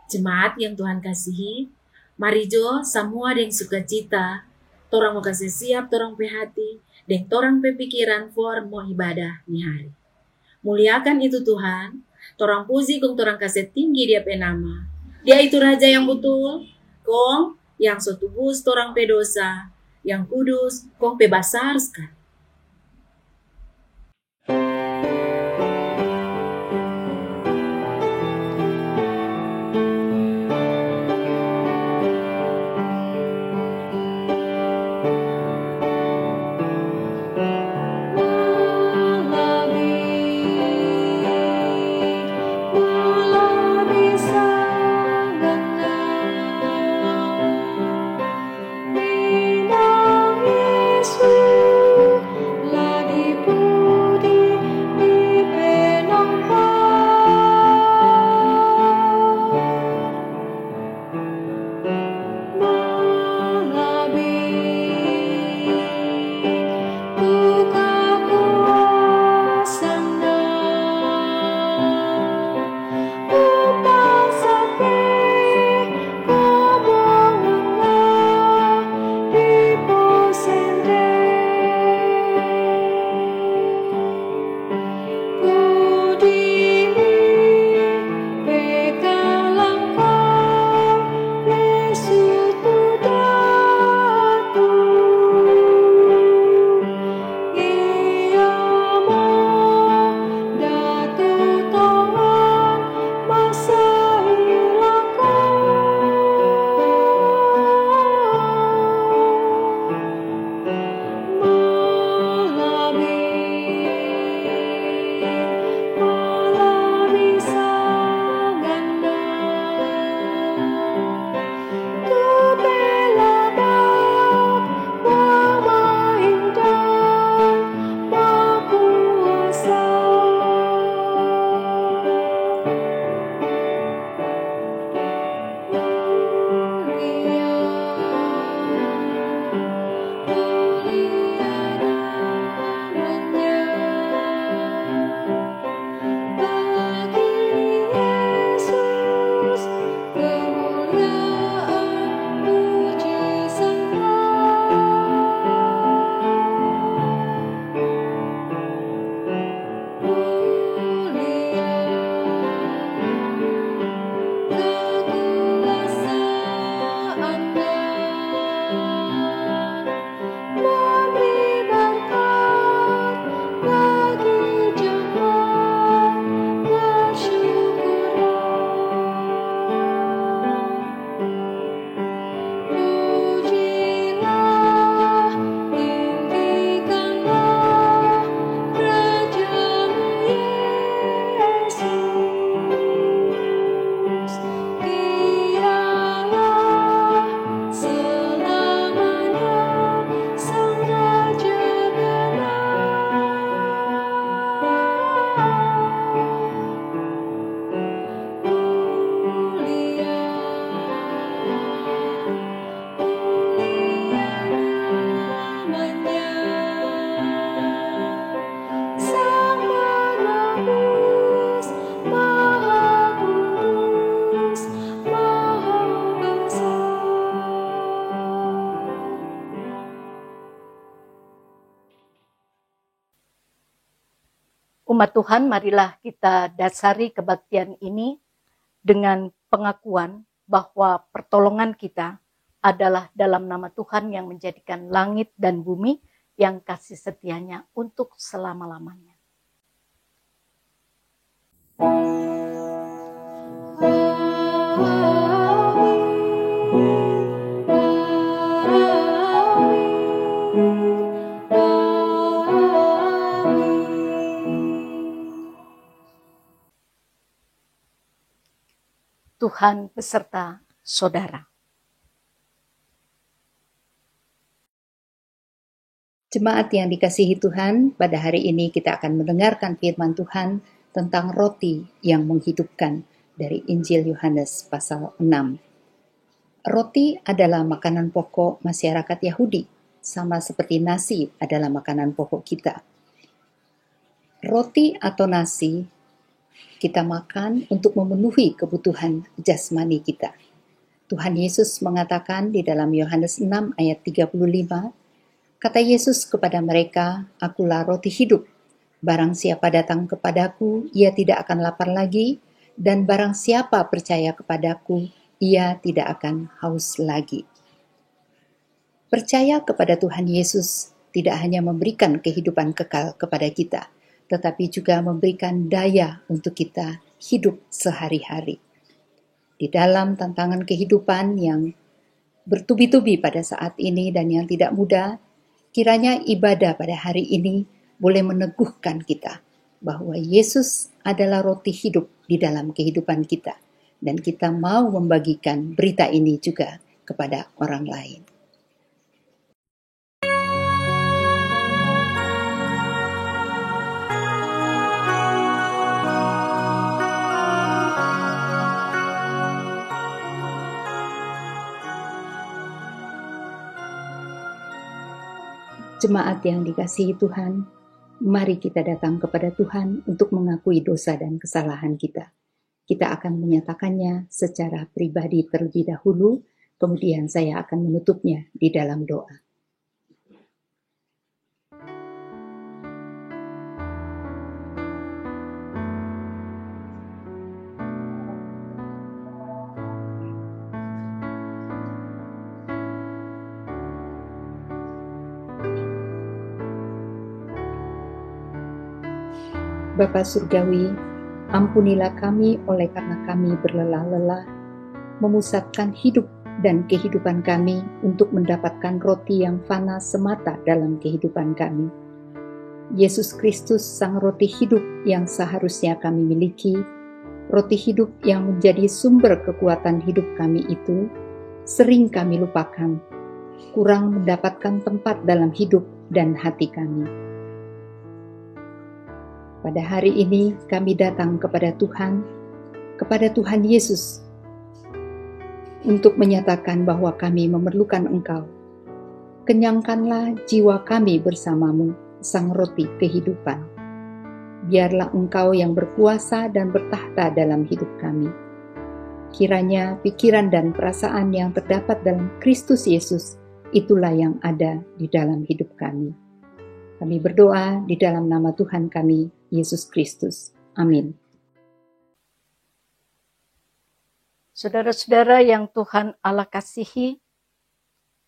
Jemaat yang Tuhan kasihi, mari jo semua yang suka cita, torang mau kasih siap torang pe hati, dan torang pe pikiran for mau ibadah ni hari. Muliakan itu Tuhan, torang puji kong torang kasih tinggi dia pe nama. Dia itu Raja yang betul, kong yang so tubus torang pe dosa, yang kudus, kong pe basar sekali. Umat Tuhan, marilah kita dasari kebaktian ini dengan pengakuan bahwa pertolongan kita adalah dalam nama Tuhan yang menjadikan langit dan bumi, yang kasih setianya untuk selama-lamanya. Tuhan beserta saudara. Jemaat yang dikasihi Tuhan, pada hari ini kita akan mendengarkan firman Tuhan tentang roti yang menghidupkan dari Injil Yohanes pasal 6. Roti adalah makanan pokok masyarakat Yahudi, sama seperti nasi adalah makanan pokok kita. Roti atau nasi Kita makan untuk memenuhi kebutuhan jasmani kita. Tuhan Yesus mengatakan di dalam Yohanes 6 ayat 35, kata Yesus kepada mereka, "Akulah roti hidup. Barang siapa datang kepadaku, ia tidak akan lapar lagi, dan barang siapa percaya kepadaku, ia tidak akan haus lagi." Percaya kepada Tuhan Yesus tidak hanya memberikan kehidupan kekal kepada kita, tetapi juga memberikan daya untuk kita hidup sehari-hari. Di dalam tantangan kehidupan yang bertubi-tubi pada saat ini dan yang tidak mudah, kiranya ibadah pada hari ini boleh meneguhkan kita bahwa Yesus adalah roti hidup di dalam kehidupan kita, dan kita mau membagikan berita ini juga kepada orang lain. Jemaat yang dikasihi Tuhan, mari kita datang kepada Tuhan untuk mengakui dosa dan kesalahan kita. Kita akan menyatakannya secara pribadi terlebih dahulu, kemudian saya akan menutupnya di dalam doa. Bapa Surgawi, ampunilah kami oleh karena kami berlelah-lelah, memusatkan hidup dan kehidupan kami untuk mendapatkan roti yang fana semata dalam kehidupan kami. Yesus Kristus, Sang Roti Hidup yang seharusnya kami miliki, roti hidup yang menjadi sumber kekuatan hidup kami itu, sering kami lupakan, kurang mendapatkan tempat dalam hidup dan hati kami. Pada hari ini kami datang kepada Tuhan Yesus, untuk menyatakan bahwa kami memerlukan Engkau. Kenyangkanlah jiwa kami bersamamu, Sang Roti Kehidupan. Biarlah Engkau yang berkuasa dan bertahta dalam hidup kami. Kiranya pikiran dan perasaan yang terdapat dalam Kristus Yesus, itulah yang ada di dalam hidup kami. Kami berdoa di dalam nama Tuhan kami, Yesus Kristus. Amin. Saudara-saudara yang Tuhan Allah kasihi,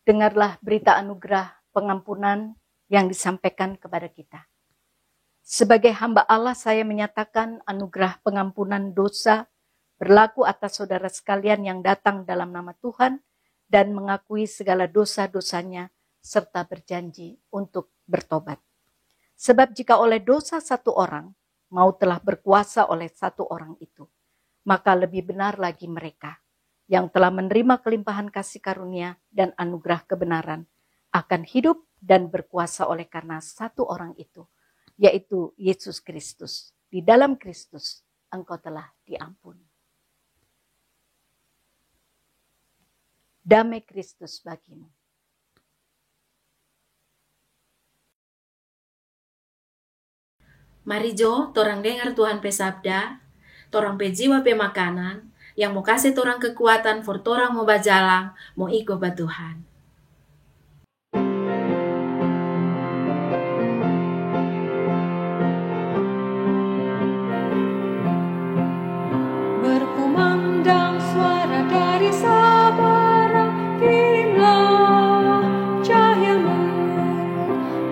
dengarlah berita anugerah pengampunan yang disampaikan kepada kita. Sebagai hamba Allah, saya menyatakan anugerah pengampunan dosa berlaku atas saudara sekalian yang datang dalam nama Tuhan dan mengakui segala dosa-dosanya serta berjanji untuk bertobat. Sebab jika oleh dosa satu orang, maut telah berkuasa oleh satu orang itu, maka lebih benar lagi mereka yang telah menerima kelimpahan kasih karunia dan anugerah kebenaran akan hidup dan berkuasa oleh karena satu orang itu, yaitu Yesus Kristus. Di dalam Kristus engkau telah diampuni. Damai Kristus bagimu. Mari jo, torang dengar Tuhan pe sabda, torang pe jiwa pe makanan, yang mau kasih torang kekuatan for torang mau bajalang, mau ikut ba Tuhan. Berkumandang suara dari sabara, kirimlah cahayamu.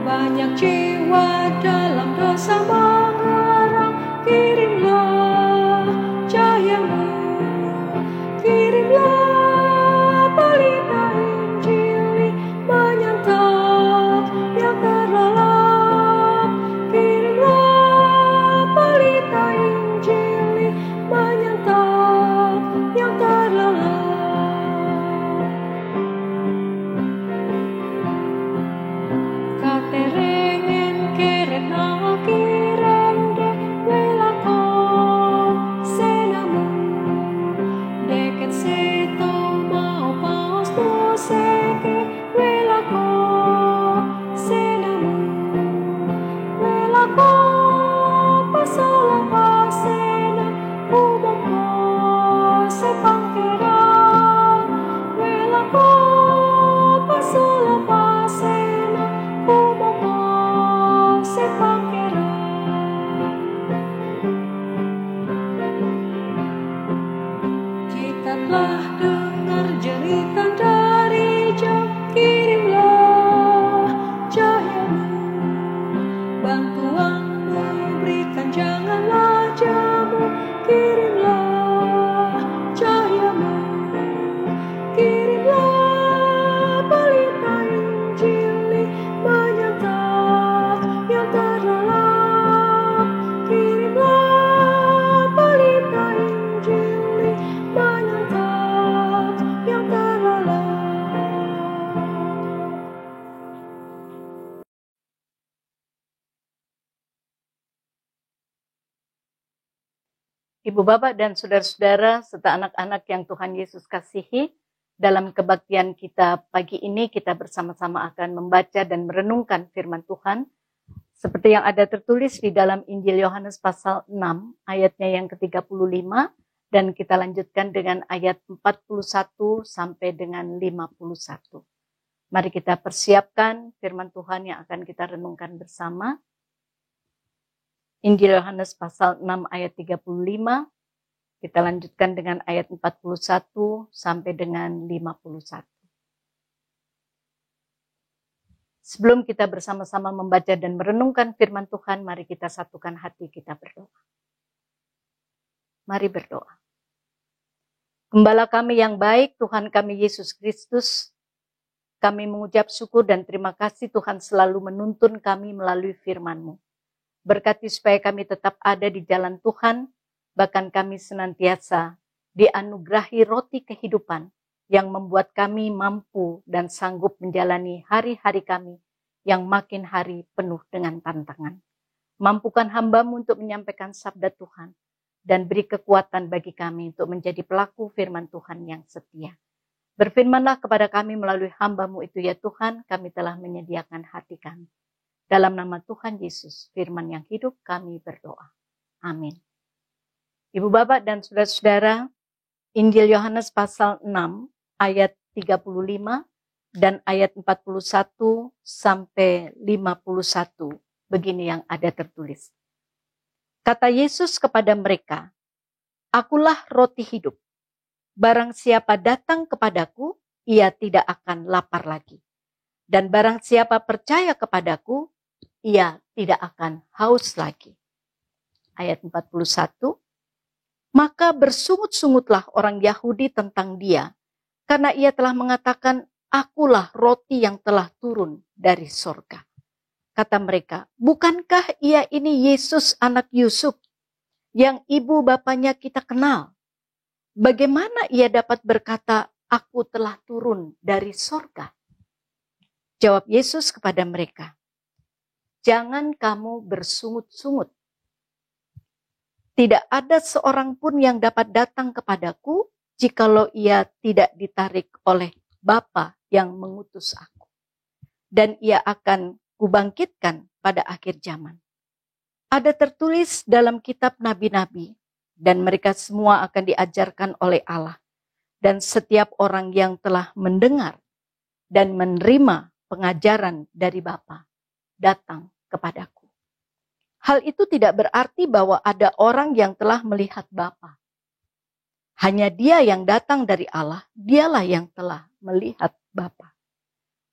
Banyak jiwa dalam dosa mengarang, kirimlah cahayamu. Kirimlah pelita Injil. memberikan, janganlah jamu, kirimlah cahayamu, kirimlah pelita Injil menyantap yang terdalam, kirimlah pelita Injil menyantap yang terdalam. Ibu Bapak dan Saudara-saudara serta anak-anak yang Tuhan Yesus kasihi, dalam kebaktian kita pagi ini kita bersama-sama akan membaca dan merenungkan firman Tuhan seperti yang ada tertulis di dalam Injil Yohanes pasal 6 ayatnya yang ke-35 dan kita lanjutkan dengan ayat 41 sampai dengan 51. Mari kita persiapkan firman Tuhan yang akan kita renungkan bersama. Injil Yohanes pasal 6 ayat 35, kita lanjutkan dengan ayat 41 sampai dengan 51. Sebelum kita bersama-sama membaca dan merenungkan firman Tuhan, mari kita satukan hati kita berdoa. Mari berdoa. Gembala kami yang baik, Tuhan kami Yesus Kristus, kami mengucap syukur dan terima kasih Tuhan selalu menuntun kami melalui firman-Mu. Berkati supaya kami tetap ada di jalan Tuhan, bahkan kami senantiasa dianugerahi roti kehidupan yang membuat kami mampu dan sanggup menjalani hari-hari kami yang makin hari penuh dengan tantangan. Mampukan hamba-Mu untuk menyampaikan sabda Tuhan dan beri kekuatan bagi kami untuk menjadi pelaku firman Tuhan yang setia. Berfirmanlah kepada kami melalui hamba-Mu itu ya Tuhan, kami telah menyediakan hati kami. Dalam nama Tuhan Yesus, firman yang hidup kami berdoa. Amin. Ibu Bapak dan Saudara-saudara, Injil Yohanes pasal 6 ayat 35 dan ayat 41 sampai 51. Begini yang ada tertulis. Kata Yesus kepada mereka, "Akulah roti hidup. Barang siapa datang kepadaku, ia tidak akan lapar lagi. Dan barang siapa percaya kepadaku, ia tidak akan haus lagi." Ayat 41, maka bersungut-sungutlah orang Yahudi tentang dia, karena ia telah mengatakan, "Akulah roti yang telah turun dari sorga." Kata mereka, "Bukankah ia ini Yesus anak Yusuf, yang ibu bapanya kita kenal? Bagaimana ia dapat berkata, 'Aku telah turun dari sorga'?" Jawab Yesus kepada mereka, "Jangan kamu bersungut-sungut. Tidak ada seorang pun yang dapat datang kepadaku jikalau ia tidak ditarik oleh Bapa yang mengutus aku. Dan ia akan kubangkitkan pada akhir zaman." Ada tertulis dalam kitab nabi-nabi, dan mereka semua akan diajarkan oleh Allah. Dan setiap orang yang telah mendengar dan menerima pengajaran dari Bapa datang kepadaku. Hal itu tidak berarti bahwa ada orang yang telah melihat Bapa. Hanya dia yang datang dari Allah, dialah yang telah melihat Bapa.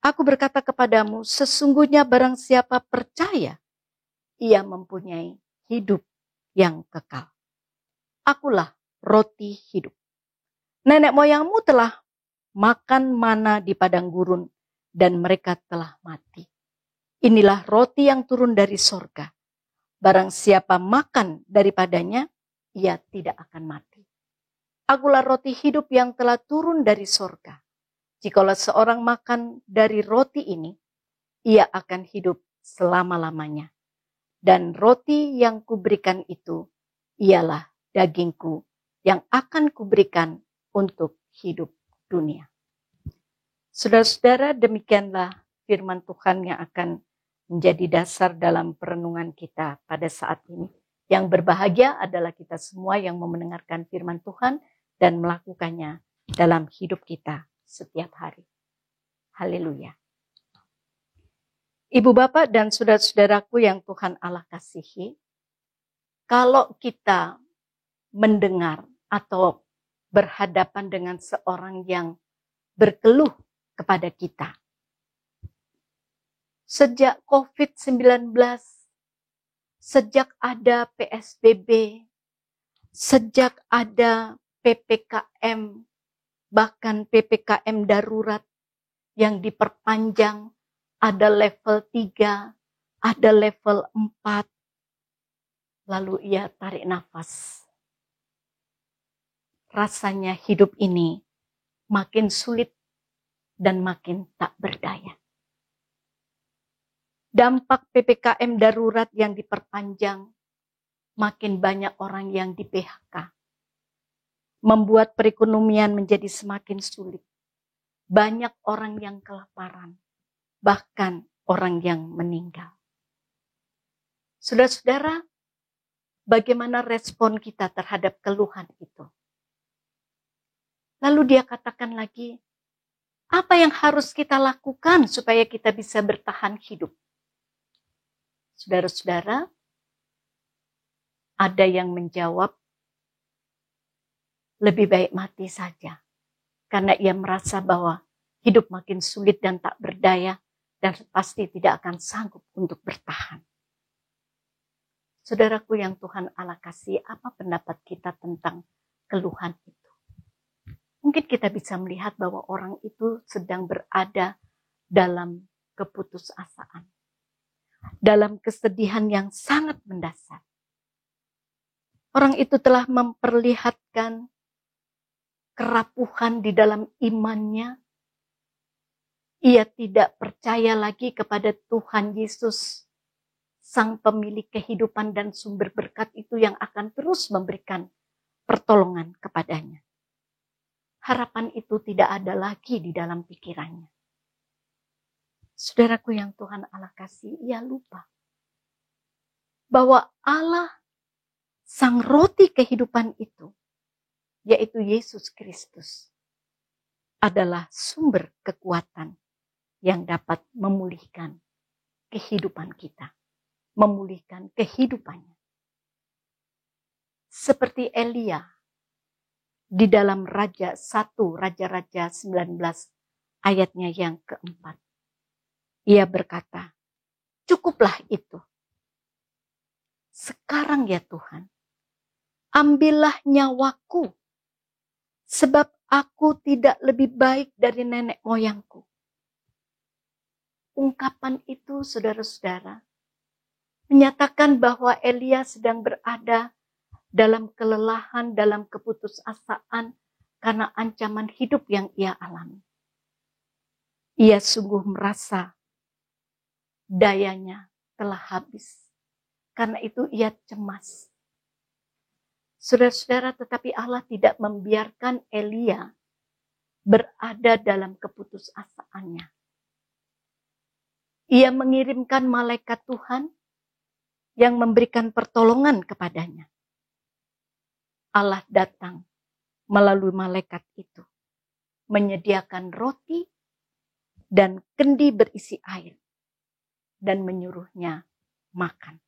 Aku berkata kepadamu, sesungguhnya barang siapa percaya, ia mempunyai hidup yang kekal. Akulah roti hidup. Nenek moyangmu telah makan mana di padang gurun, dan mereka telah mati. Inilah roti yang turun dari sorga. Barang siapa makan daripadanya, ia tidak akan mati. Akulah roti hidup yang telah turun dari sorga. Jikalau seorang makan dari roti ini, ia akan hidup selama-lamanya. Dan roti yang kuberikan itu, ialah dagingku yang akan kuberikan untuk hidup dunia. Saudara-saudara, demikianlah firman Tuhan yang akan menjadi dasar dalam perenungan kita pada saat ini. Yang berbahagia adalah kita semua yang mau mendengarkan firman Tuhan dan melakukannya dalam hidup kita setiap hari. Haleluya. Ibu bapak dan saudara-saudaraku yang Tuhan Allah kasihi, kalau kita mendengar atau berhadapan dengan seorang yang berkeluh kepada kita, sejak COVID-19 sejak ada PSBB, sejak ada PPKM, bahkan PPKM darurat yang diperpanjang, ada level 3, ada level 4. Lalu ia tarik nafas. Rasanya hidup ini makin sulit dan makin tak berdaya. Dampak PPKM darurat yang diperpanjang, makin banyak orang yang di PHK. Membuat perekonomian menjadi semakin sulit. Banyak orang yang kelaparan, bahkan orang yang meninggal. Saudara-saudara, bagaimana respon kita terhadap keluhan itu? Lalu dia katakan lagi, apa yang harus kita lakukan supaya kita bisa bertahan hidup? Saudara-saudara, ada yang menjawab, lebih baik mati saja. Karena ia merasa bahwa hidup makin sulit dan tak berdaya, dan pasti tidak akan sanggup untuk bertahan. Saudaraku yang Tuhan Allah kasih, apa pendapat kita tentang keluhan itu? Mungkin kita bisa melihat bahwa orang itu sedang berada dalam keputusasaan. Dalam kesedihan yang sangat mendasar. Orang itu telah memperlihatkan kerapuhan di dalam imannya. Ia tidak percaya lagi kepada Tuhan Yesus, Sang Pemilik kehidupan dan sumber berkat itu yang akan terus memberikan pertolongan kepadanya. Harapan itu tidak ada lagi di dalam pikirannya. Saudaraku yang Tuhan Allah kasih, ia lupa bahwa Allah, Sang Roti kehidupan itu, yaitu Yesus Kristus, adalah sumber kekuatan yang dapat memulihkan kehidupan kita, memulihkan kehidupannya. Seperti Elia di dalam Raja-Raja 19 ayatnya yang keempat. Ia berkata, cukuplah itu. Sekarang ya Tuhan, ambillah nyawaku, sebab aku tidak lebih baik dari nenek moyangku. Ungkapan itu, saudara-saudara, menyatakan bahwa Elia sedang berada dalam kelelahan, dalam keputusasaan, karena ancaman hidup yang ia alami. Ia sungguh merasa dayanya telah habis. Karena itu ia cemas. Saudara-saudara, tetapi Allah tidak membiarkan Elia berada dalam keputusasaannya. Ia mengirimkan malaikat Tuhan yang memberikan pertolongan kepadanya. Allah datang melalui malaikat itu, menyediakan roti dan kendi berisi air, dan menyuruhnya makan.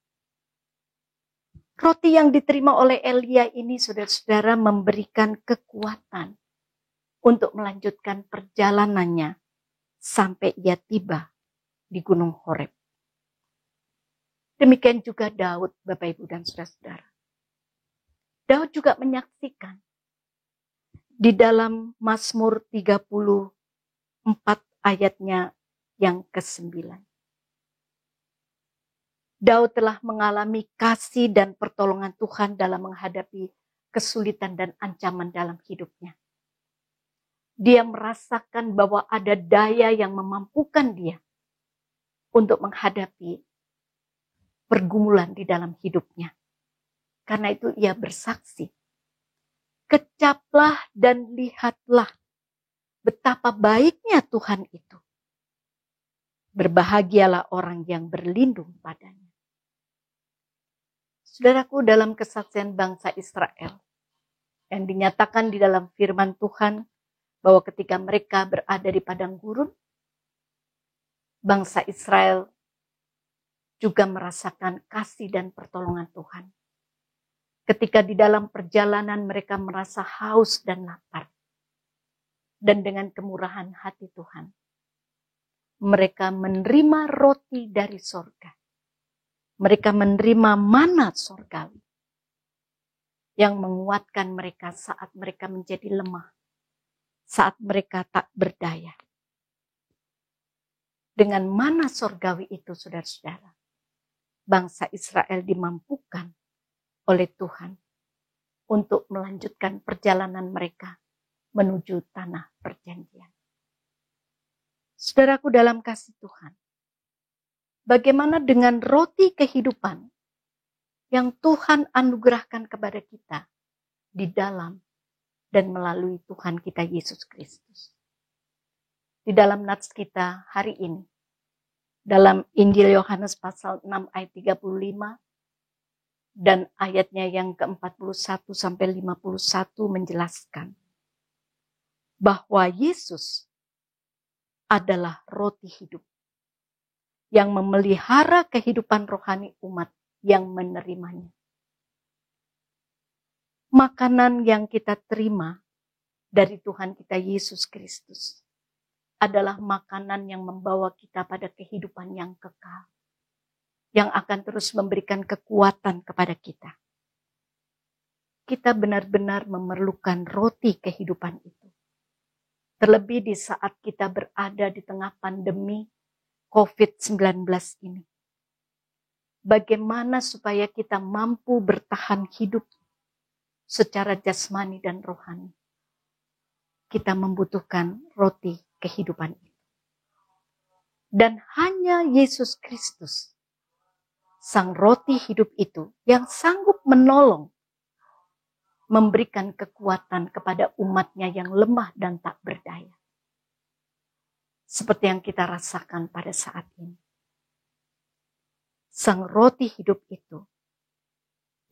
Roti yang diterima oleh Elia ini, saudara-saudara, memberikan kekuatan untuk melanjutkan perjalanannya sampai ia tiba di Gunung Horeb. Demikian juga Daud, Bapak Ibu dan saudara-saudara. Daud juga menyaksikan di dalam Mazmur 34 ayatnya yang ke-9. Daud telah mengalami kasih dan pertolongan Tuhan dalam menghadapi kesulitan dan ancaman dalam hidupnya. Dia merasakan bahwa ada daya yang memampukan dia untuk menghadapi pergumulan di dalam hidupnya. Karena itu ia bersaksi, kecaplah dan lihatlah betapa baiknya Tuhan itu. Berbahagialah orang yang berlindung padanya. Saudaraku, dalam kesaksian bangsa Israel yang dinyatakan di dalam firman Tuhan bahwa ketika mereka berada di padang gurun, bangsa Israel juga merasakan kasih dan pertolongan Tuhan. Ketika di dalam perjalanan mereka merasa haus dan lapar, dan dengan kemurahan hati Tuhan, mereka menerima roti dari sorga. Mereka menerima mana surgawi yang menguatkan mereka saat mereka menjadi lemah, saat mereka tak berdaya. Dengan mana surgawi itu, saudara-saudara, bangsa Israel dimampukan oleh Tuhan untuk melanjutkan perjalanan mereka menuju tanah perjanjian. Saudaraku dalam kasih Tuhan, bagaimana dengan roti kehidupan yang Tuhan anugerahkan kepada kita di dalam dan melalui Tuhan kita Yesus Kristus? Di dalam nats kita hari ini, dalam Injil Yohanes pasal 6 ayat 35 dan ayatnya yang ke-41 sampai 51 menjelaskan bahwa Yesus adalah roti hidup yang memelihara kehidupan rohani umat yang menerimanya. Makanan yang kita terima dari Tuhan kita Yesus Kristus adalah makanan yang membawa kita pada kehidupan yang kekal, yang akan terus memberikan kekuatan kepada kita. Kita benar-benar memerlukan roti kehidupan itu. Terlebih di saat kita berada di tengah pandemi COVID-19 ini. Bagaimana supaya kita mampu bertahan hidup secara jasmani dan rohani? Kita membutuhkan roti kehidupan itu. Dan hanya Yesus Kristus, Sang roti hidup itu, yang sanggup menolong, memberikan kekuatan kepada umatnya yang lemah dan tak berdaya. Seperti yang kita rasakan pada saat ini. Sang roti hidup itu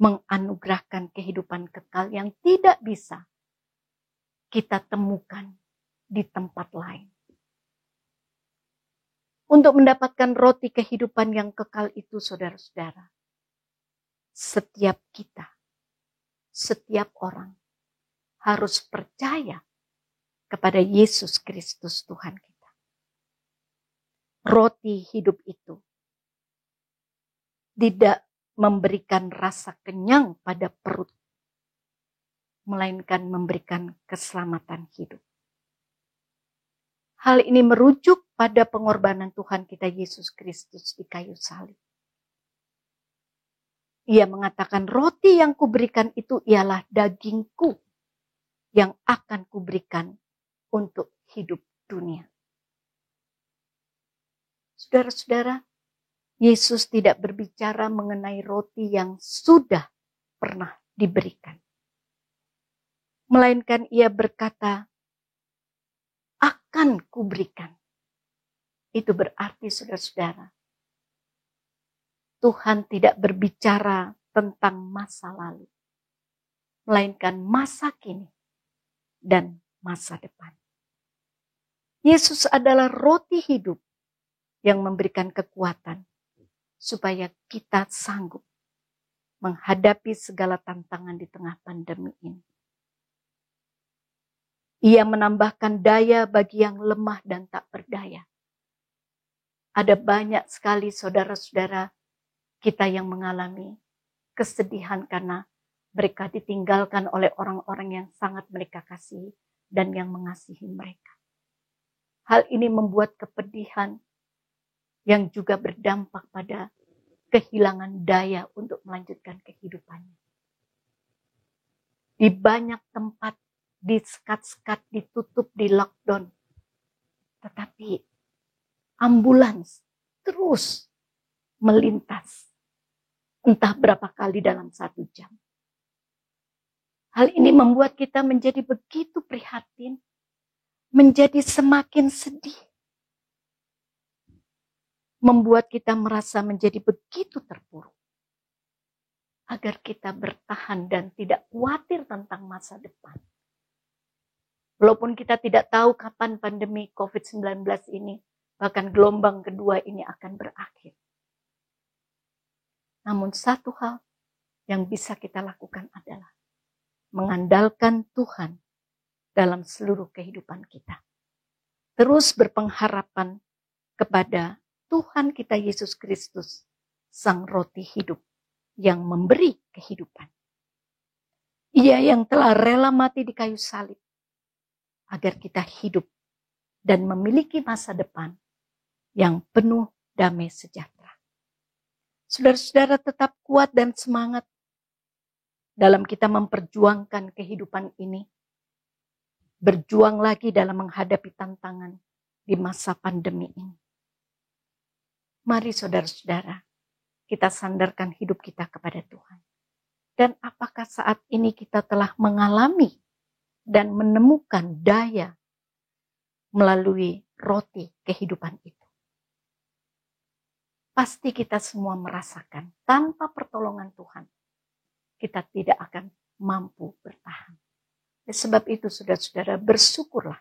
menganugerahkan kehidupan kekal yang tidak bisa kita temukan di tempat lain. Untuk mendapatkan roti kehidupan yang kekal itu, saudara-saudara, setiap kita, setiap orang harus percaya kepada Yesus Kristus Tuhan kita. Roti hidup itu tidak memberikan rasa kenyang pada perut, melainkan memberikan keselamatan hidup. Hal ini merujuk pada pengorbanan Tuhan kita Yesus Kristus di kayu salib. Ia mengatakan, roti yang kuberikan itu ialah dagingku yang akan kuberikan untuk hidup dunia. Saudara-saudara, Yesus tidak berbicara mengenai roti yang sudah pernah diberikan. Melainkan ia berkata, akan kuberikan. Itu berarti, saudara-saudara, Tuhan tidak berbicara tentang masa lalu, melainkan masa kini dan masa depan. Yesus adalah roti hidup yang memberikan kekuatan supaya kita sanggup menghadapi segala tantangan di tengah pandemi ini. Ia menambahkan daya bagi yang lemah dan tak berdaya. Ada banyak sekali saudara-saudara kita yang mengalami kesedihan karena mereka ditinggalkan oleh orang-orang yang sangat mereka kasihi dan yang mengasihi mereka. Hal ini membuat kepedihan yang juga berdampak pada kehilangan daya untuk melanjutkan kehidupannya. Di banyak tempat disekat-sekat, ditutup, di lockdown. Tetapi ambulans terus melintas. Entah berapa kali dalam 1 jam. Hal ini membuat kita menjadi begitu prihatin, menjadi semakin sedih. Membuat kita merasa menjadi begitu terpuruk. Agar kita bertahan dan tidak khawatir tentang masa depan. Walaupun kita tidak tahu kapan pandemi COVID-19 ini, bahkan gelombang kedua ini akan berakhir. Namun satu hal yang bisa kita lakukan adalah mengandalkan Tuhan dalam seluruh kehidupan kita. Terus berpengharapan kepada Tuhan kita Yesus Kristus sang roti hidup yang memberi kehidupan. Ia yang telah rela mati di kayu salib agar kita hidup dan memiliki masa depan yang penuh damai sejahtera. Saudara-saudara tetap kuat dan semangat dalam kita memperjuangkan kehidupan ini. Berjuang lagi dalam menghadapi tantangan di masa pandemi ini. Mari saudara-saudara, kita sandarkan hidup kita kepada Tuhan. Dan apakah saat ini kita telah mengalami dan menemukan daya melalui roti kehidupan itu? Pasti kita semua merasakan tanpa pertolongan Tuhan, kita tidak akan mampu bertahan. Sebab itu saudara-saudara, bersyukurlah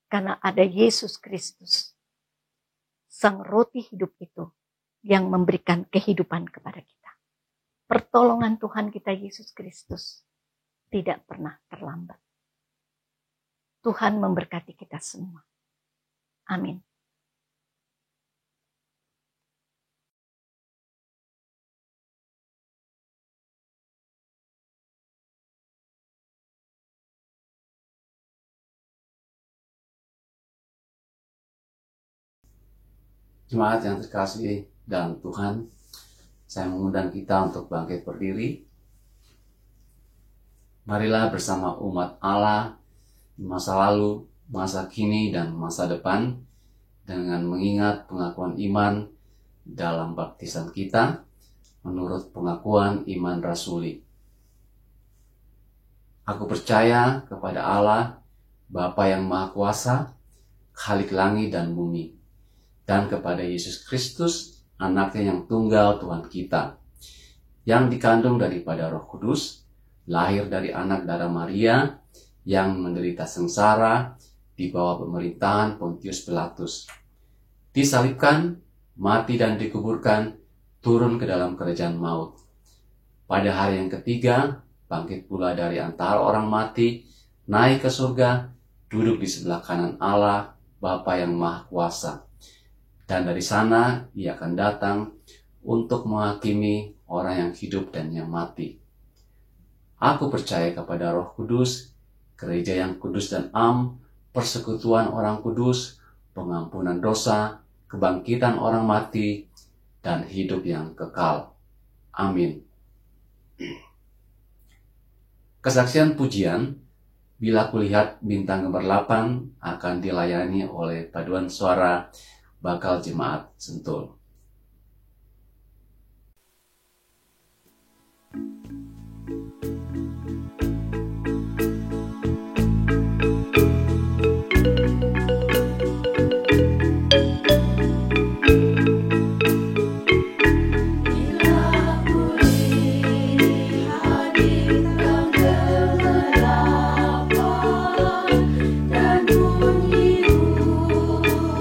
karena ada Yesus Kristus, sang roti hidup itu yang memberikan kehidupan kepada kita. Pertolongan Tuhan kita Yesus Kristus tidak pernah terlambat. Tuhan memberkati kita semua. Amin. Jemaat yang terkasih dalam Tuhan, saya mengundang kita untuk bangkit berdiri. Marilah bersama umat Allah di masa lalu, masa kini, dan masa depan dengan mengingat pengakuan iman dalam baptisan kita menurut pengakuan iman rasuli. Aku percaya kepada Allah, Bapa yang Maha Kuasa, Khalik langit dan bumi, dan kepada Yesus Kristus, anaknya yang tunggal Tuhan kita, yang dikandung daripada Roh Kudus, lahir dari anak darah Maria, yang menderita sengsara di bawah pemerintahan Pontius Pilatus, disalibkan, mati dan dikuburkan, turun ke dalam kerajaan maut. Pada hari yang ketiga, bangkit pula dari antara orang mati, naik ke surga, duduk di sebelah kanan Allah, Bapa yang Maha Kuasa. Dan dari sana ia akan datang untuk menghakimi orang yang hidup dan yang mati. Aku percaya kepada Roh Kudus, gereja yang kudus dan am, persekutuan orang kudus, pengampunan dosa, kebangkitan orang mati, dan hidup yang kekal. Amin. Kesaksian pujian, bila kulihat bintang gambar 8 akan dilayani oleh paduan suara bakal jemaat Sentul. Dan bunyi huru-huru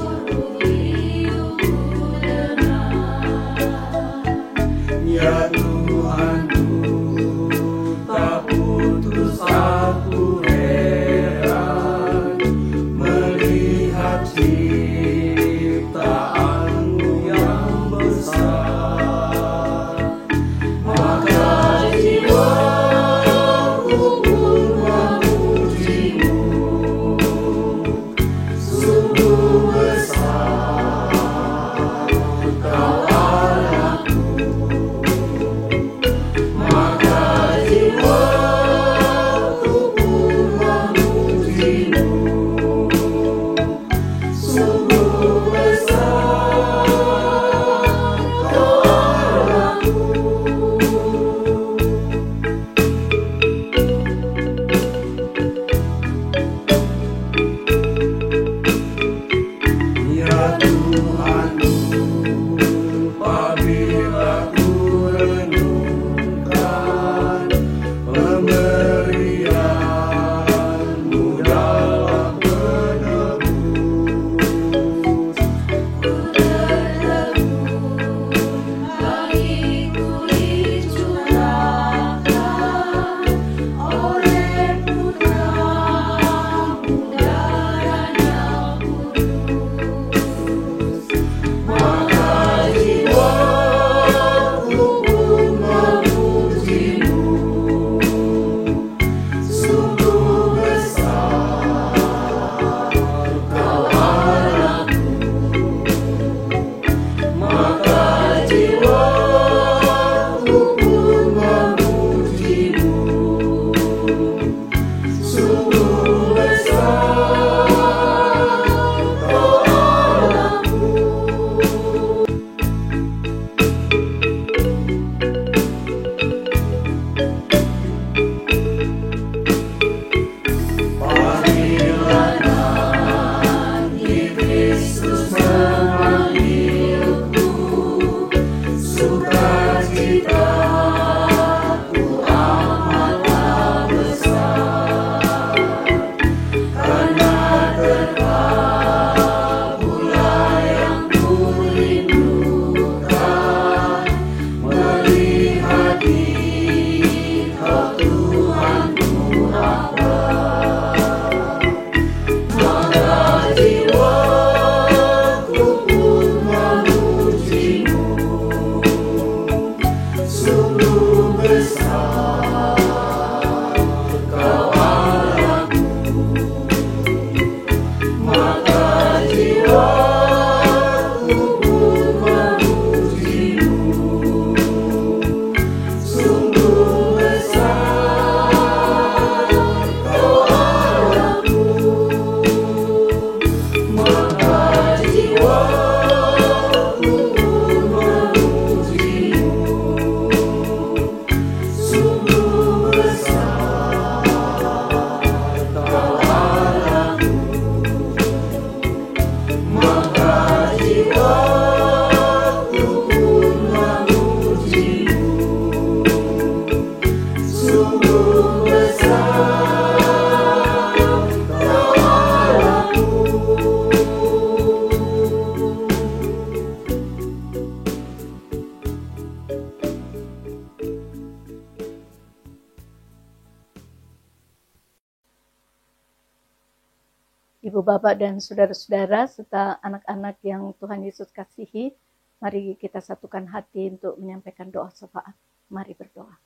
Ibu Bapak dan saudara-saudara serta anak-anak yang Tuhan Yesus kasihi, mari kita satukan hati untuk menyampaikan doa syafaat. Mari berdoa.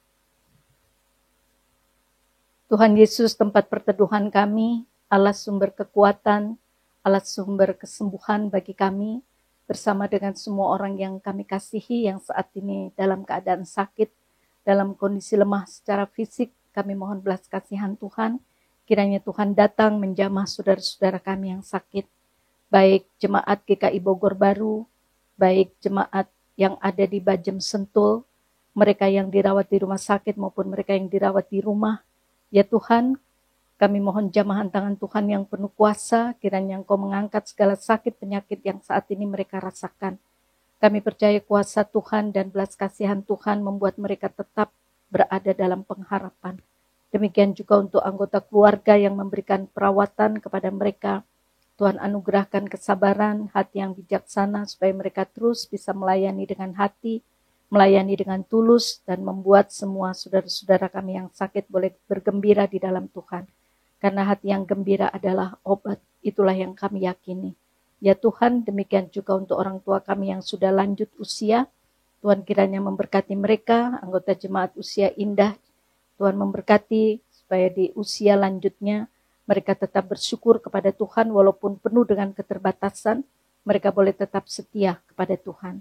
Tuhan Yesus, tempat perteduhan kami, Allah sumber kekuatan, Allah sumber kesembuhan bagi kami, bersama dengan semua orang yang kami kasihi yang saat ini dalam keadaan sakit, dalam kondisi lemah secara fisik, kami mohon belas kasihan Tuhan. Kiranya Tuhan datang menjamah saudara-saudara kami yang sakit, baik jemaat GKI Bogor Baru, baik jemaat yang ada di Bajem Sentul, mereka yang dirawat di rumah sakit maupun mereka yang dirawat di rumah. Ya Tuhan, kami mohon jamahan tangan Tuhan yang penuh kuasa, kiranya Engkau mengangkat segala sakit penyakit yang saat ini mereka rasakan. Kami percaya kuasa Tuhan dan belas kasihan Tuhan membuat mereka tetap berada dalam pengharapan. Demikian juga untuk anggota keluarga yang memberikan perawatan kepada mereka. Tuhan anugerahkan kesabaran, hati yang bijaksana supaya mereka terus bisa melayani dengan hati, melayani dengan tulus, dan membuat semua saudara-saudara kami yang sakit boleh bergembira di dalam Tuhan. Karena hati yang gembira adalah obat, itulah yang kami yakini. Ya Tuhan, demikian juga untuk orang tua kami yang sudah lanjut usia. Tuhan kiranya memberkati mereka, anggota jemaat usia indah. Tuhan memberkati supaya di usia lanjutnya mereka tetap bersyukur kepada Tuhan walaupun penuh dengan keterbatasan, mereka boleh tetap setia kepada Tuhan.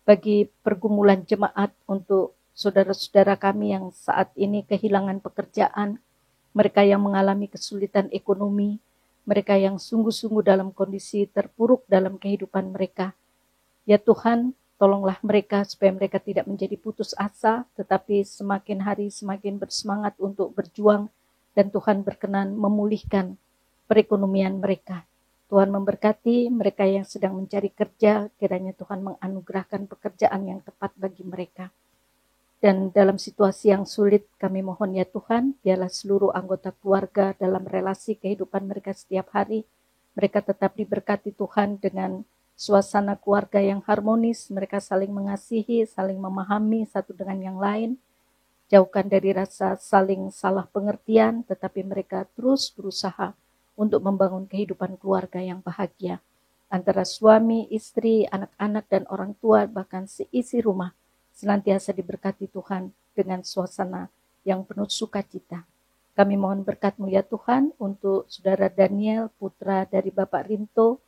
Bagi pergumulan jemaat untuk saudara-saudara kami yang saat ini kehilangan pekerjaan, mereka yang mengalami kesulitan ekonomi, mereka yang sungguh-sungguh dalam kondisi terpuruk dalam kehidupan mereka. Ya Tuhan, tolonglah mereka supaya mereka tidak menjadi putus asa, tetapi semakin hari semakin bersemangat untuk berjuang dan Tuhan berkenan memulihkan perekonomian mereka. Tuhan memberkati mereka yang sedang mencari kerja, kiranya Tuhan menganugerahkan pekerjaan yang tepat bagi mereka. Dan dalam situasi yang sulit kami mohon ya Tuhan, biarlah seluruh anggota keluarga dalam relasi kehidupan mereka setiap hari, mereka tetap diberkati Tuhan dengan suasana keluarga yang harmonis, mereka saling mengasihi, saling memahami satu dengan yang lain, jauhkan dari rasa saling salah pengertian, tetapi mereka terus berusaha untuk membangun kehidupan keluarga yang bahagia. Antara suami, istri, anak-anak, dan orang tua, bahkan seisi rumah, senantiasa diberkati Tuhan dengan suasana yang penuh sukacita. Kami mohon berkat-Mu ya Tuhan untuk saudara Daniel, putra dari Bapak Rinto,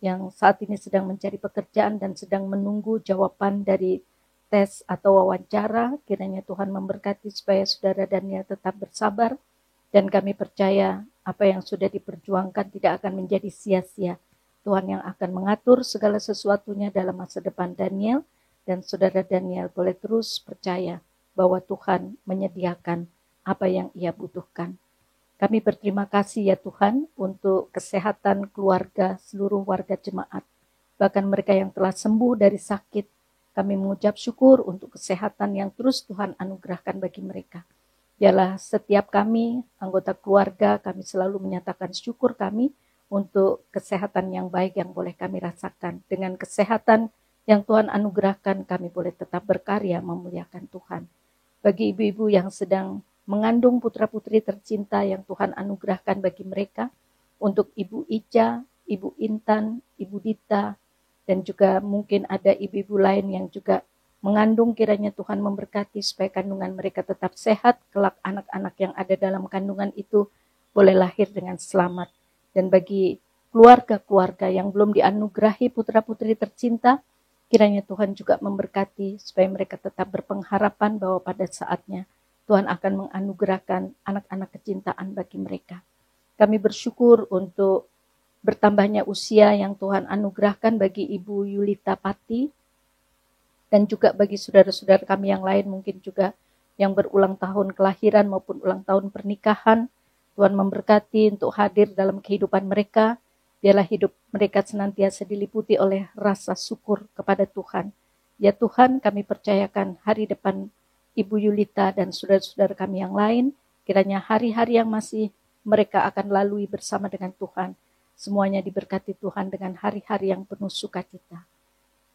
yang saat ini sedang mencari pekerjaan dan sedang menunggu jawaban dari tes atau wawancara. Kiranya Tuhan memberkati supaya saudara Daniel tetap bersabar, dan kami percaya apa yang sudah diperjuangkan tidak akan menjadi sia-sia. Tuhan yang akan mengatur segala sesuatunya dalam masa depan Daniel, dan saudara Daniel boleh terus percaya bahwa Tuhan menyediakan apa yang ia butuhkan. Kami berterima kasih ya Tuhan untuk kesehatan keluarga seluruh warga jemaat. Bahkan mereka yang telah sembuh dari sakit, kami mengucap syukur untuk kesehatan yang terus Tuhan anugerahkan bagi mereka. Biarlah setiap kami, anggota keluarga, kami selalu menyatakan syukur kami untuk kesehatan yang baik yang boleh kami rasakan. Dengan kesehatan yang Tuhan anugerahkan, kami boleh tetap berkarya memuliakan Tuhan. Bagi ibu-ibu yang sedang mengandung putra-putri tercinta yang Tuhan anugerahkan bagi mereka, untuk Ibu Ica, Ibu Intan, Ibu Dita, dan juga mungkin ada ibu-ibu lain yang juga mengandung, kiranya Tuhan memberkati supaya kandungan mereka tetap sehat, kelak anak-anak yang ada dalam kandungan itu boleh lahir dengan selamat. Dan bagi keluarga-keluarga yang belum dianugerahi putra-putri tercinta, kiranya Tuhan juga memberkati supaya mereka tetap berpengharapan bahwa pada saatnya Tuhan akan menganugerahkan anak-anak kecintaan bagi mereka. Kami bersyukur untuk bertambahnya usia yang Tuhan anugerahkan bagi Ibu Yulita Pati, dan juga bagi saudara-saudara kami yang lain mungkin juga yang berulang tahun kelahiran maupun ulang tahun pernikahan. Tuhan memberkati untuk hadir dalam kehidupan mereka. Biarlah hidup mereka senantiasa diliputi oleh rasa syukur kepada Tuhan. Ya Tuhan, kami percayakan hari depan Ibu Yulita dan saudara-saudara kami yang lain, kiranya hari-hari yang masih mereka akan lalui bersama dengan Tuhan, semuanya diberkati Tuhan dengan hari-hari yang penuh sukacita.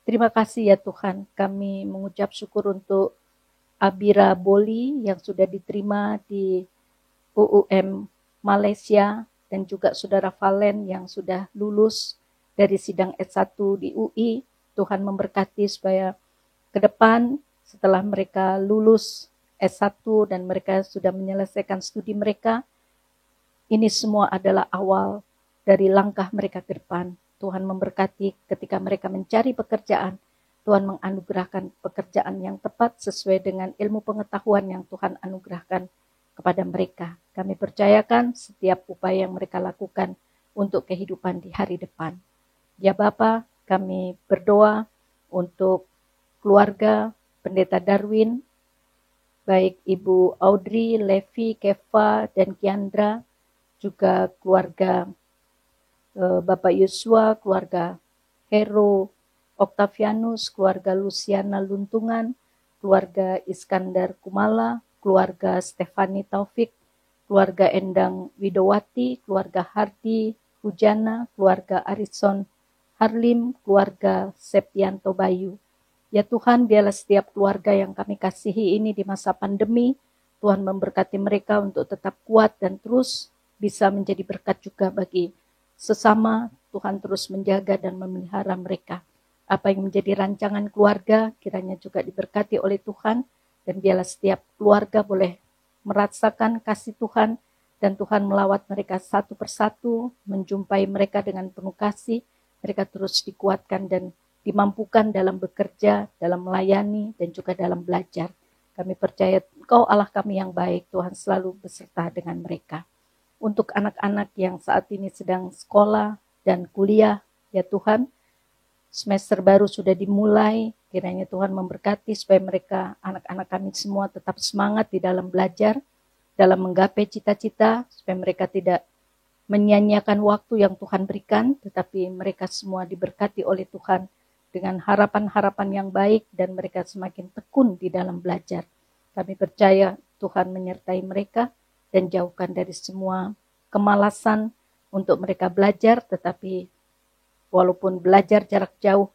Terima kasih ya Tuhan, kami mengucap syukur untuk Abira Boli yang sudah diterima di UUM Malaysia, dan juga saudara Valen yang sudah lulus dari sidang S1 di UI. Tuhan memberkati supaya ke depan setelah mereka lulus S1 dan mereka sudah menyelesaikan studi mereka, ini semua adalah awal dari langkah mereka ke depan. Tuhan memberkati ketika mereka mencari pekerjaan, Tuhan menganugerahkan pekerjaan yang tepat sesuai dengan ilmu pengetahuan yang Tuhan anugerahkan kepada mereka. Kami percayakan setiap upaya yang mereka lakukan untuk kehidupan di hari depan. Ya Bapa, kami berdoa untuk keluarga Pendeta Darwin, baik Ibu Audrey, Levi, Keva, dan Kiandra, juga keluarga Bapak Yosua, keluarga Hero Octavianus, keluarga Luciana Luntungan, keluarga Iskandar Kumala, keluarga Stefani Taufik, keluarga Endang Widowati, keluarga Hardi Hujana, keluarga Arison Harlim, keluarga Septianto Bayu. Ya Tuhan, biarlah setiap keluarga yang kami kasihi ini di masa pandemi, Tuhan memberkati mereka untuk tetap kuat dan terus bisa menjadi berkat juga bagi sesama. Tuhan terus menjaga dan memelihara mereka. Apa yang menjadi rancangan keluarga kiranya juga diberkati oleh Tuhan, dan biarlah setiap keluarga boleh merasakan kasih Tuhan, dan Tuhan melawat mereka satu persatu, menjumpai mereka dengan penuh kasih. Mereka terus dikuatkan dan dimampukan dalam bekerja, dalam melayani, dan juga dalam belajar. Kami percaya Engkau Allah kami yang baik, Tuhan selalu beserta dengan mereka. Untuk anak-anak yang saat ini sedang sekolah dan kuliah, ya Tuhan, semester baru sudah dimulai, kiranya Tuhan memberkati supaya mereka, anak-anak kami semua tetap semangat di dalam belajar, dalam menggapai cita-cita, supaya mereka tidak menyia-nyiakan waktu yang Tuhan berikan, tetapi mereka semua diberkati oleh Tuhan dengan harapan-harapan yang baik, dan mereka semakin tekun di dalam belajar. Kami percaya Tuhan menyertai mereka dan jauhkan dari semua kemalasan untuk mereka belajar, tetapi walaupun belajar jarak jauh,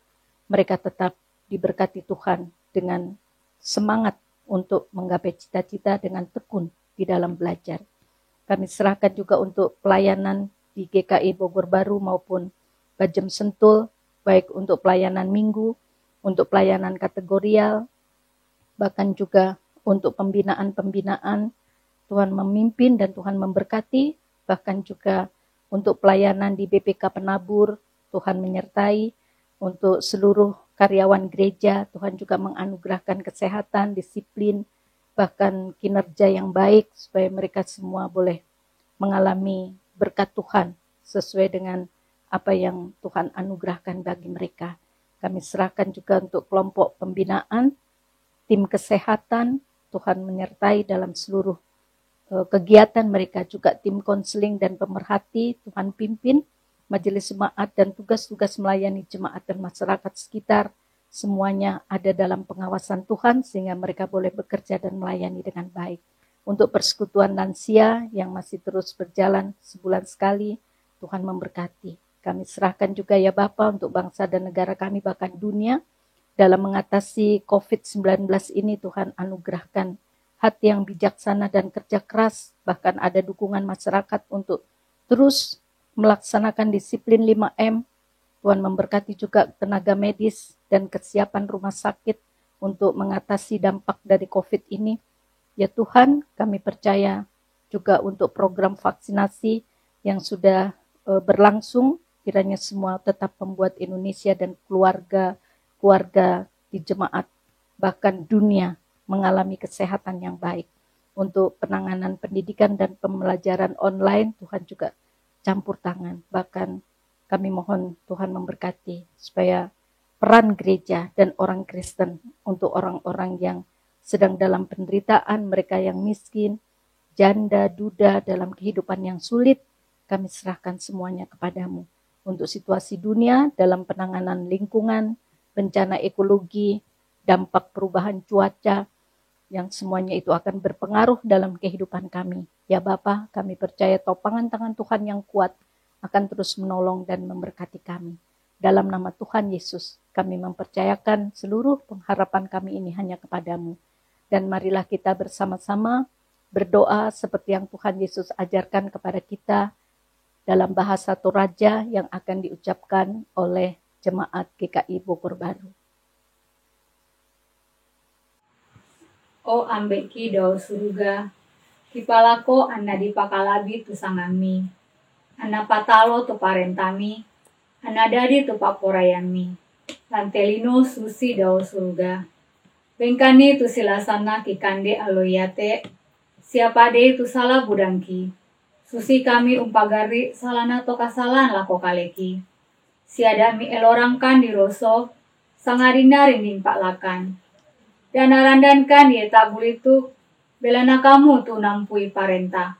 mereka tetap diberkati Tuhan dengan semangat untuk menggapai cita-cita dengan tekun di dalam belajar. Kami serahkan juga untuk pelayanan di GKI Bogor Baru maupun Bajem Sentul, baik untuk pelayanan minggu, untuk pelayanan kategorial, bahkan juga untuk pembinaan-pembinaan. Tuhan memimpin dan Tuhan memberkati, bahkan juga untuk pelayanan di BPK Penabur, Tuhan menyertai. Untuk seluruh karyawan gereja, Tuhan juga menganugerahkan kesehatan, disiplin, bahkan kinerja yang baik, supaya mereka semua boleh mengalami berkat Tuhan sesuai dengan apa yang Tuhan anugerahkan bagi mereka. Kami serahkan juga untuk kelompok pembinaan, tim kesehatan, Tuhan menyertai dalam seluruh kegiatan mereka, juga tim konseling dan pemerhati, Tuhan pimpin majelis jemaat dan tugas-tugas melayani jemaat dan masyarakat sekitar, semuanya ada dalam pengawasan Tuhan sehingga mereka boleh bekerja dan melayani dengan baik. Untuk persekutuan lansia yang masih terus berjalan sebulan sekali, Tuhan memberkati. Kami serahkan juga ya Bapa untuk bangsa dan negara kami, bahkan dunia, dalam mengatasi COVID-19 ini. Tuhan anugerahkan hati yang bijaksana dan kerja keras, bahkan ada dukungan masyarakat untuk terus melaksanakan disiplin 5M. Tuhan memberkati juga tenaga medis dan kesiapan rumah sakit untuk mengatasi dampak dari COVID ini. Ya Tuhan, kami percaya juga untuk program vaksinasi yang sudah berlangsung, kiranya semua tetap membuat Indonesia dan keluarga di jemaat, bahkan dunia, mengalami kesehatan yang baik. Untuk penanganan pendidikan dan pembelajaran online, Tuhan juga campur tangan. Bahkan kami mohon Tuhan memberkati supaya peran gereja dan orang Kristen untuk orang-orang yang sedang dalam penderitaan, mereka yang miskin, janda, duda, dalam kehidupan yang sulit, kami serahkan semuanya kepadamu. Untuk situasi dunia dalam penanganan lingkungan, bencana ekologi, dampak perubahan cuaca, yang semuanya itu akan berpengaruh dalam kehidupan kami. Ya Bapa, kami percaya topangan tangan Tuhan yang kuat akan terus menolong dan memberkati kami. Dalam nama Tuhan Yesus, kami mempercayakan seluruh pengharapan kami ini hanya kepadamu. Dan marilah kita bersama-sama berdoa seperti yang Tuhan Yesus ajarkan kepada kita dalam bahasa Toraja yang akan diucapkan oleh jemaat GKI Bogor Baru. O ambeki dao suruga, kipalako anna dipakalabi tu sangami, anna patalo tu parentami, anna dadi tu paporayami, lantelino susi dao suruga. Bengkani tu silasana kikande aloyate, siapade tu salah budangki, susi kami umpagari salana to kasalan lako kaleki, siadami elorangkan di roso, sangarina rinding paklakan. Dan narandankan ye tabulitu belana kamu tu nampui parenta.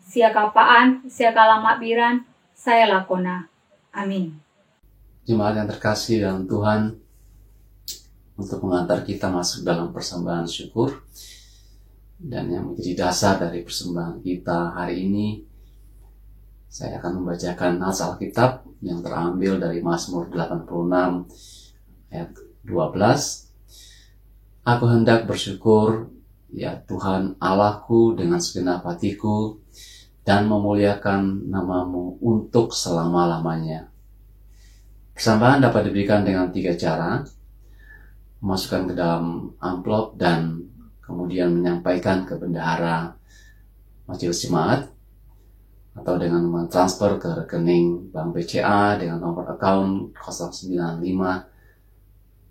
Sia kapaan, sia kalamak biran, saya lakona. Amin. Jemaat yang terkasih dalam Tuhan, untuk mengantar kita masuk dalam persembahan syukur, dan yang menjadi dasar dari persembahan kita hari ini, saya akan membacakan nas Alkitab yang terambil dari Mazmur 86 ayat 12. Aku hendak bersyukur, ya Tuhan Allahku, dengan segenap hatiku, dan memuliakan namamu untuk selama-lamanya. Persembahan dapat diberikan dengan 3 cara: memasukkan ke dalam amplop dan kemudian menyampaikan ke bendahara majelis jemaat, atau dengan mentransfer ke rekening Bank BCA dengan nomor account 095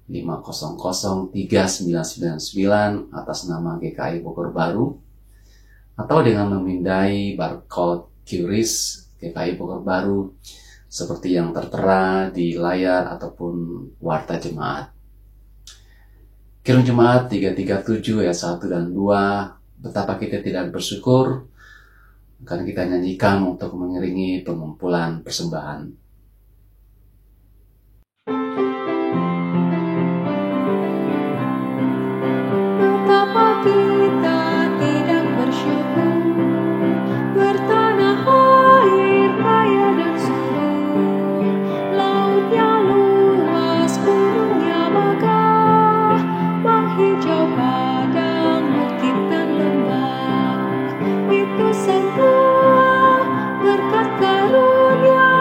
500 3999 atas nama GKI Bogor Baru, atau dengan memindai barcode QRIS GKI Bogor Baru seperti yang tertera di layar ataupun warta jemaat. Kirung Jemaat 337 ayat 1 dan 2, betapa kita tidak bersyukur karena kita nyanyikan untuk mengiringi pengumpulan persembahan. Betapa kita tidak bersyukur, bertanah air kaya dan subur, lautnya luas, gunungnya megah, menghijau padang, bukit dan lembah. Itu semua berkat karunia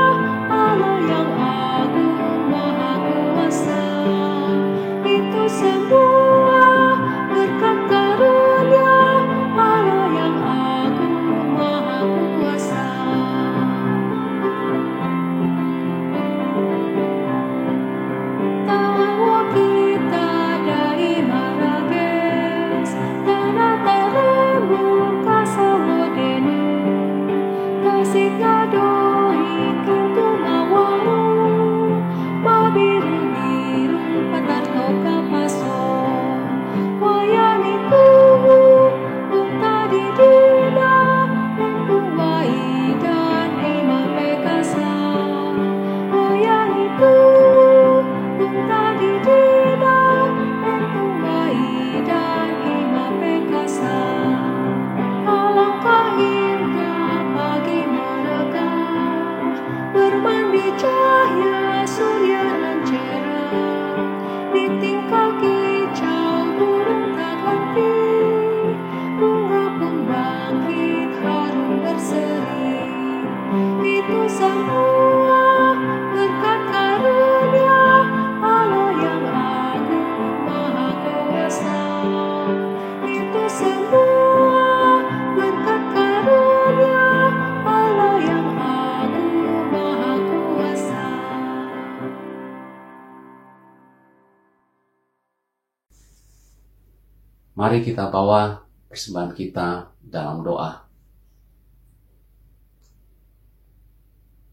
Mari kita bawa persembahan kita dalam doa.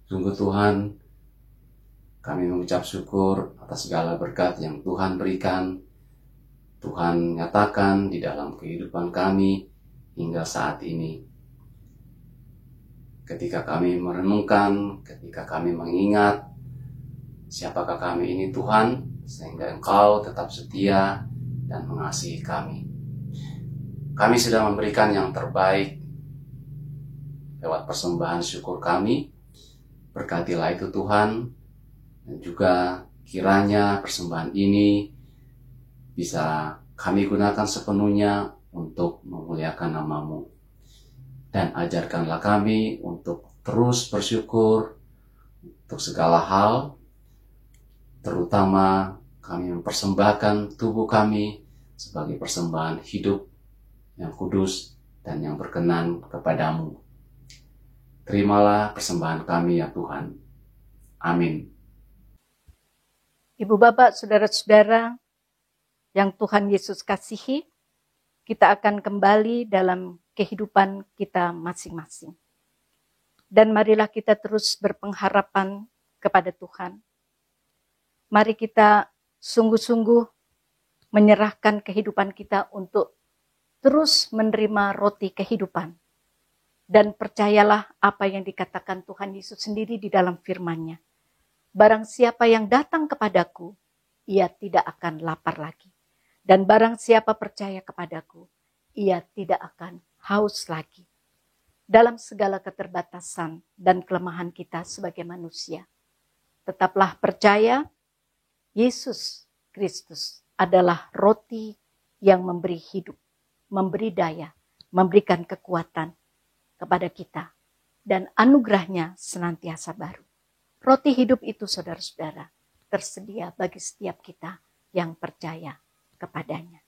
Sungguh Tuhan, kami mengucap syukur atas segala berkat yang Tuhan berikan, Tuhan nyatakan di dalam kehidupan kami hingga saat ini. Ketika kami merenungkan, ketika kami mengingat siapakah kami ini Tuhan, sehingga Engkau tetap setia dan mengasihi kami. Kami sudah memberikan yang terbaik lewat persembahan syukur kami. Berkatilah itu Tuhan, dan juga kiranya persembahan ini bisa kami gunakan sepenuhnya untuk memuliakan nama-Mu. Dan ajarkanlah kami untuk terus bersyukur untuk segala hal, terutama kami mempersembahkan tubuh kami sebagai persembahan hidup yang kudus dan yang berkenan kepadamu. Terimalah persembahan kami ya Tuhan. Amin. Ibu bapak, saudara-saudara yang Tuhan Yesus kasihi, kita akan kembali dalam kehidupan kita masing-masing. Dan marilah kita terus berpengharapan kepada Tuhan. Mari kita sungguh-sungguh menyerahkan kehidupan kita untuk terus menerima roti kehidupan. Dan percayalah apa yang dikatakan Tuhan Yesus sendiri di dalam firman-Nya. Barang siapa yang datang kepadaku, ia tidak akan lapar lagi. Dan barang siapa percaya kepadaku, ia tidak akan haus lagi. Dalam segala keterbatasan dan kelemahan kita sebagai manusia, tetaplah percaya Yesus Kristus adalah roti yang memberi hidup, memberi daya, memberikan kekuatan kepada kita, dan anugerahnya senantiasa baru. Roti hidup itu, saudara-saudara, tersedia bagi setiap kita yang percaya kepadanya.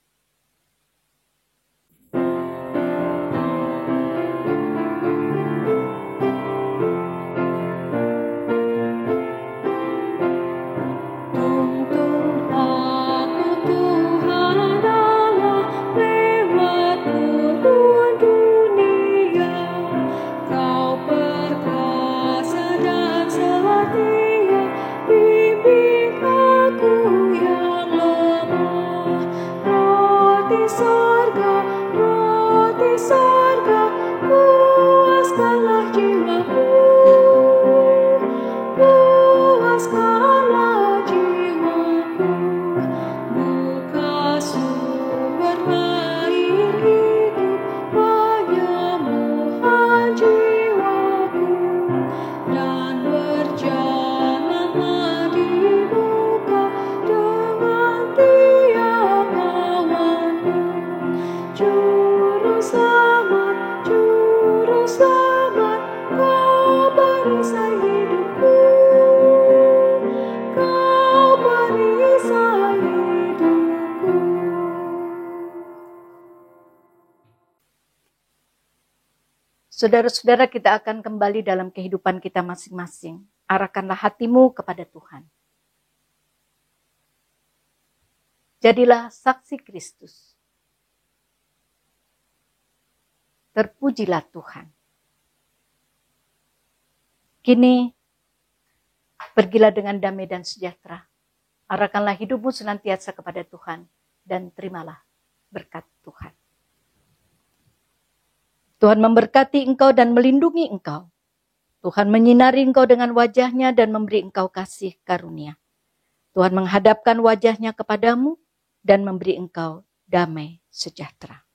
Saudara-saudara, kita akan kembali dalam kehidupan kita masing-masing. Arahkanlah hatimu kepada Tuhan. Jadilah saksi Kristus. Terpujilah Tuhan. Kini, pergilah dengan damai dan sejahtera. Arahkanlah hidupmu senantiasa kepada Tuhan dan terimalah berkat Tuhan. Tuhan memberkati engkau dan melindungi engkau. Tuhan menyinari engkau dengan wajah-Nya dan memberi engkau kasih karunia. Tuhan menghadapkan wajah-Nya kepadamu dan memberi engkau damai sejahtera.